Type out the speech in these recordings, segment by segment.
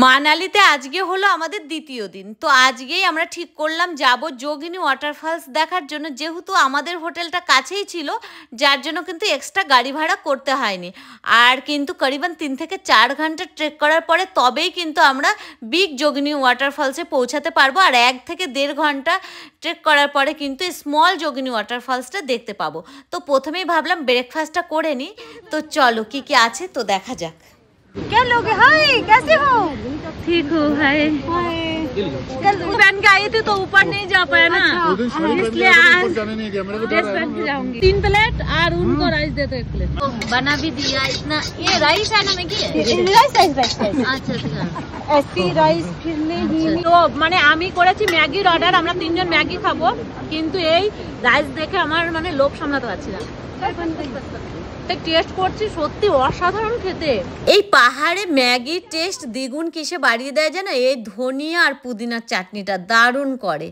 মানালিতে আজকে হলো আমাদের দ্বিতীয় দিন। তো আজকেই আমরা ঠিক করলাম যাব যোগিনী ওয়াটারফলস দেখার জন্য, যেহেতু আমাদের হোটেলটা কাছেই ছিল, যার জন্য কিন্তু এক্সট্রা গাড়ি ভাড়া করতে হয়নি। আর কিন্তু করিবান 3 থেকে 4 ঘন্টা ট্রেক করার পরে তবেই কিন্তু আমরা বিগ যোগিনী ওয়াটারফলসে পৌঁছাতে পারবো। আর 1 থেকে 1.5 ঘন্টা ট্রেক করার পরে কিন্তু স্মল যোগিনী ওয়াটারফলসটা দেখতে পাবো। তো প্রথমেই ভাবলাম ব্রেকফাস্টটা করে নিই। তো চলো কি কি আছে তো দেখা যাক। क्या लोग हाय कैसे हो? ठीक हो हाय। कल पहन के आई थी तो ऊपर नहीं जा पाया ना, इसलिए आज ड्रेस पहन के जाऊंगी। 3 प्लेट और उनको राइस दे दो 1 प्लेट। बना भी दिया इतना। ये राइस है ना में की राइस আচ্ছা আচ্ছা এসপি রাইস फिर नहीं তো মানে আমি করেছি ম্যাগির অর্ডার, আমরা 3 জন ম্যাগি খাবো, কিন্তু এই রাইস দেখে আমার মানে লোভ সামলাতে পারছি না। টেস্ট করছি, সত্যি অসাধারণ খেতে। এই পাহাড়ে ম্যাগির টেস্ট দ্বিগুণ কিসে বাড়িয়ে দেয় জানো? এই ধনিয়া আর পুদিনার চাটনিটা দারুণ করে।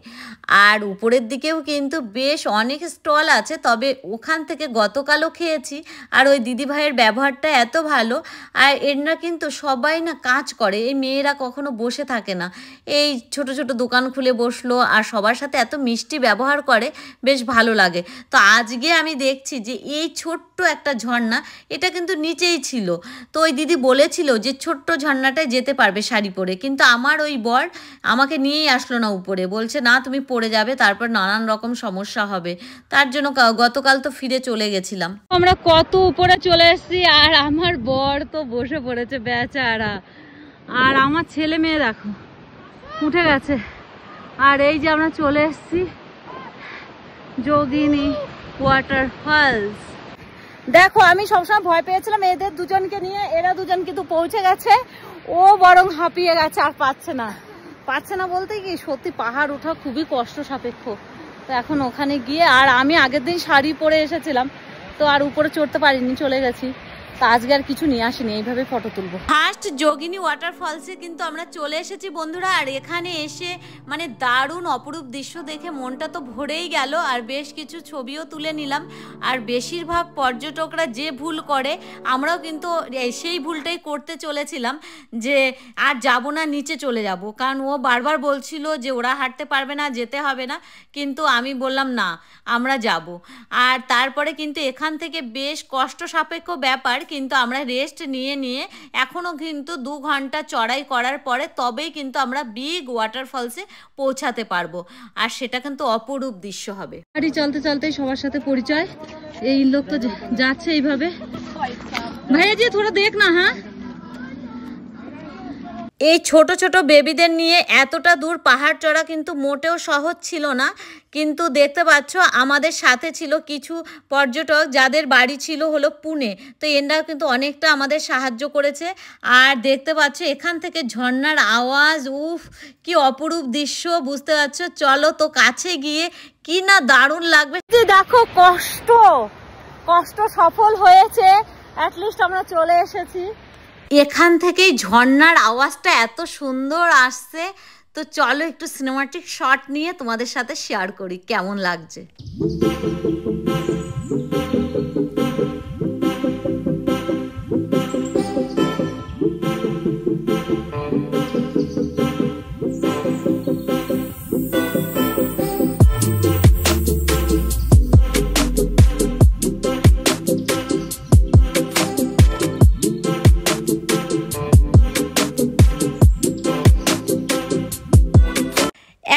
আর উপরের দিকেও কিন্তু বেশ অনেক স্টল আছে, তবে ওখান থেকে গতকালও খেয়েছি। আর ওই দিদিভাইয়ের ব্যবহারটা এত ভালো। আর এরা কিন্তু সবাই না কাজ করে, এই মেয়েরা কখনো বসে থাকে না, এই ছোট ছোট দোকান খুলে বসলো আর সবার সাথে এত মিষ্টি ব্যবহার করে, বেশ ভালো লাগে। তো আজকে আমি দেখছি যে এই ছোট্ট একটা ঝর্ণা, এটা কিন্তু নিচেই ছিল। তো ওই দিদি বলেছিল যে ছোট্ট ঝর্ণাটায় যেতে পারবে শাড়ি পরে, কিন্তু আমার ওই বর আমাকে নিয়েই আসলো না উপরে, বলছে না তুমি পড়ে যাবে, তারপর নানান রকম সমস্যা হবে। তার জন্য গতকাল তো ফিরে চলে গেছিলাম। আমরা কত উপরে চলে এসেছি, আর আমার বর তো বসে পড়েছে বেচারা। আর আমার ছেলে মেয়ে দেখো উঠে গেছে। আর এই যে আমরা চলে এসেছি যোগিনী ওয়াটারফলস। দেখো আমি সবসময় ভয় পেয়েছিলাম এদের দুজনকে নিয়ে, এরা দুজন কিন্তু পৌঁছে গেছে, ও বরং হাঁপিয়ে গেছে আর পাচ্ছে না বলতে কি সত্যি পাহাড় ওঠা খুবই কষ্ট সাপেক্ষ। তো এখন ওখানে গিয়ে, আর আমি আগের দিন শাড়ি পরে এসেছিলাম তো আর উপরে চড়তে পারিনি, চলে গেছি। তো আজকে আর কিছু নিয়ে আসিনি, এইভাবে ফটো তুলবো। ফার্স্ট যোগিনী ওয়াটারফলসে কিন্তু আমরা চলে এসেছি বন্ধুরা। আর এখানে এসে মানে দারুণ অপরূপ দৃশ্য দেখে মনটা তো ভরেই গেল। আর বেশ কিছু ছবিও তুলে নিলাম। আর বেশিরভাগ পর্যটকরা যে ভুল করে, আমরাও কিন্তু সেই ভুলটাই করতে চলেছিলাম, যে আর যাব না, নিচে চলে যাব। কারণ ও বারবার বলছিল যে ওরা হাঁটতে পারবে না, যেতে হবে না, কিন্তু আমি বললাম না আমরা যাব। আর তারপরে কিন্তু এখান থেকে বেশ কষ্ট সাপেক্ষ ব্যাপার, কিন্তু আমরা রেস্ট নিয়ে এখনও কিন্তু 2 ঘন্টা চড়াই করার পরে তবেই কিন্তু আমরা বিগ ওয়াটারফলসে পৌঁছাতে পারবো। আর সেটা কিন্তু অপরূপ দৃশ্য হবে। গাড়ি চলতে চলতে সবার সাথে পরিচয়। এই লোক তো যাচ্ছে এইভাবে। ভাইয়া জি থোড়া দেখ না। হ্যাঁ, এই ছোট ছোট বেবিদের নিয়ে এতটা দূর পাহাড় চড়া কিন্তু মোটেও সহজ ছিল না। কিন্তু দেখতে পাচ্ছ আমাদের সাথে ছিল কিছু পর্যটক যাদের বাড়ি ছিল হলো পুনে। তো এরা কিন্তু অনেকটা আমাদের সাহায্য করেছে। আর দেখতে পাচ্ছ এখান থেকে ঝর্ণার আওয়াজ, উফ কি অপরূপ দৃশ্য, বুঝতে পারছো? চলো তো কাছে গিয়ে কি না দারুণ লাগবে। দেখো কষ্ট সফল হয়েছে, অ্যাটলিস্ট আমরা চলে এসেছি। এখান থেকেই ঝর্ণার আওয়াজটা এত সুন্দর আসছে। তো চলো একটু সিনেমাটিক শট নিয়ে তোমাদের সাথে শেয়ার করি কেমন লাগছে।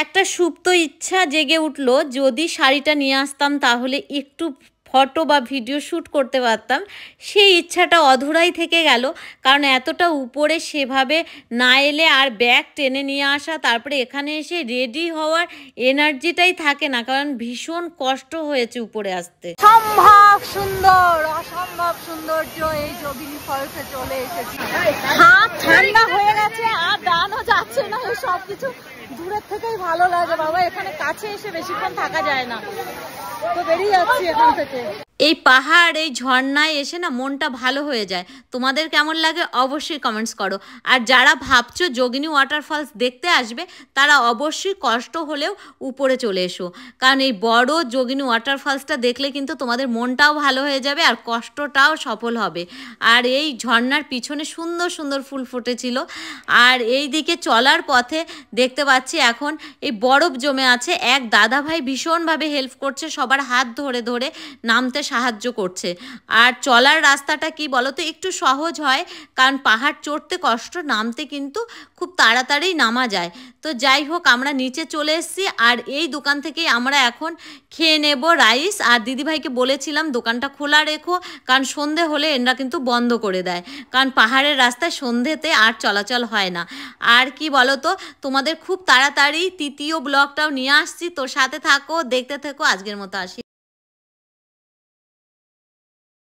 একটা সুপ্ত ইচ্ছা জেগে উঠলো, যদি শাড়িটা নিয়ে আসতাম তাহলে একটু ফটো বা ভিডিও শ্যুট করতে পারতাম। সেই ইচ্ছাটা অধুরাই থেকে গেল, কারণ এতটা উপরে সেভাবে না এলে আর ব্যাগ টেনে নিয়ে আসা, তারপরে এখানে এসে রেডি হওয়ার এনার্জিটাই থাকে না, কারণ ভীষণ কষ্ট হয়েছে উপরে আসতে। অসম্ভব সৌন্দর্য এই যোগিনী ফলসে চলে এসেছি। হাত ঠান্ডা হয়ে গেছে আর দাঁড়ানো যাচ্ছে না, এই সব কিছু দূরের থেকেই ভালো লাগে বাবা, এখানে কাছে এসে বেশিক্ষণ থাকা যায় না। তো বেরিয়ে যাচ্ছি এখান থেকে। এই পাহাড় এই ঝর্ণায় এসে না মনটা ভালো হয়ে যায়। তোমাদের কেমন লাগে অবশ্যই কমেন্টস করো। আর যারা ভাবছো যোগিনী ওয়াটারফলস দেখতে আসবে তারা অবশ্যই কষ্ট হলেও উপরে চলে এসো, কারণ এই বড় যোগিনী ওয়াটারফলসটা দেখলে কিন্তু তোমাদের মনটাও ভালো হয়ে যাবে আর কষ্টটাও সফল হবে। আর এই ঝর্ণার পিছনে সুন্দর সুন্দর ফুল ফুটেছিল। আর এই দিকে চলার পথে দেখতে পাচ্ছি এখন এই বরফ জমে আছে। এক দাদা ভাই ভীষণভাবে হেল্প করছে, সবার হাত ধরে ধরে নামতে সাহায্য করছে। আর চলার রাস্তাটা কি বলো তো, একটু সহজ হয়, কারণ পাহাড় চড়তে কষ্ট, নামতে কিন্তু খুব তাড়াতাড়ি নামা যায়। তো যাই হোক, আমরা নিচে চলে এসেছি আর এই দোকান থেকেই আমরা এখন খেয়ে নেব রাইস। আর দিদিভাইকে বলেছিলাম দোকানটা খোলা রেখো, কারণ সন্ধে হলে এরা কিন্তু বন্ধ করে দেয়, কারণ পাহাড়ের রাস্তায় সন্ধেতে আর চলাচল হয় না। আর কি বলো তো, তোমাদের খুব তাড়াতাড়ি তৃতীয় ব্লগটাও নিয়ে আসছি, তো সাথে থাকো, দেখতে থেকো। আজকের মতো আসি।